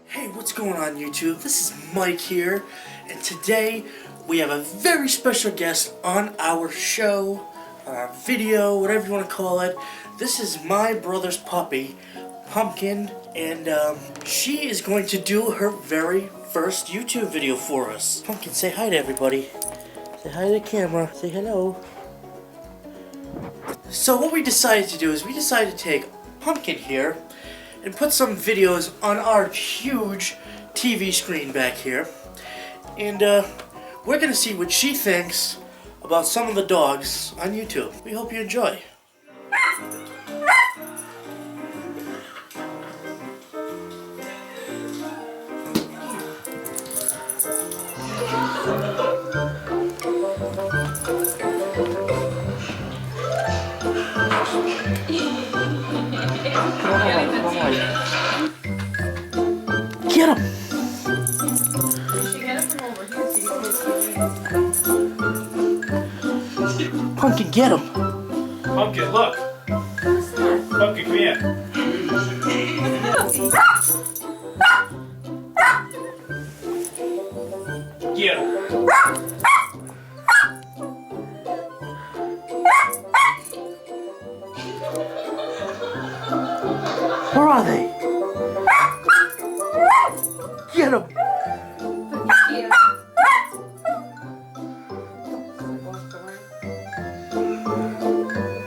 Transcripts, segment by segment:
Hey, what's going on YouTube? This is Mike here, and today we have a very special guest on our show, video, whatever you want to call it. This is my brother's puppy, Pumpkin, and she is going to do her very first YouTube video for us. Pumpkin, say hi to everybody. Say hi to the camera. Say hello. So what we decided to do is we decided to take Pumpkin here and put some videos on our huge TV screen back here. And we're gonna see what she thinks about some of the dogs on YouTube. We hope you enjoy. Get him! Pumpkin, get him! Pumpkin, look! Pumpkin, come here! Get him! Where are they? Get him!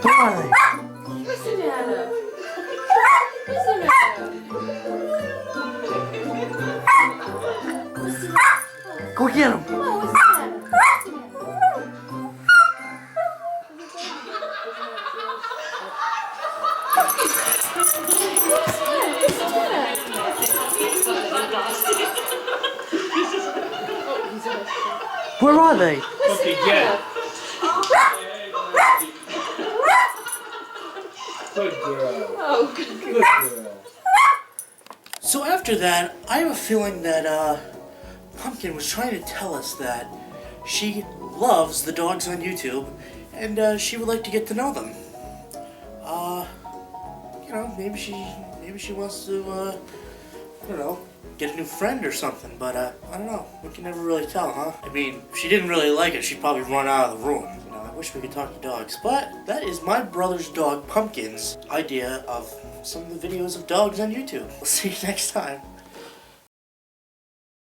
Where are they? Listen at him. Go get him! Where are they? Pumpkin, get it! Good girl. Oh, good. Good girl. So after that, I have a feeling that Pumpkin was trying to tell us that she loves the dogs on YouTube and she would like to get to know them. You know, maybe she wants to I don't know, get a new friend or something, but I don't know. We can never really tell, huh? I mean, if she didn't really like it, she'd probably run out of the room. You know, I wish we could talk to dogs, but that is my brother's dog Pumpkin's idea of some of the videos of dogs on YouTube. We'll see you next time.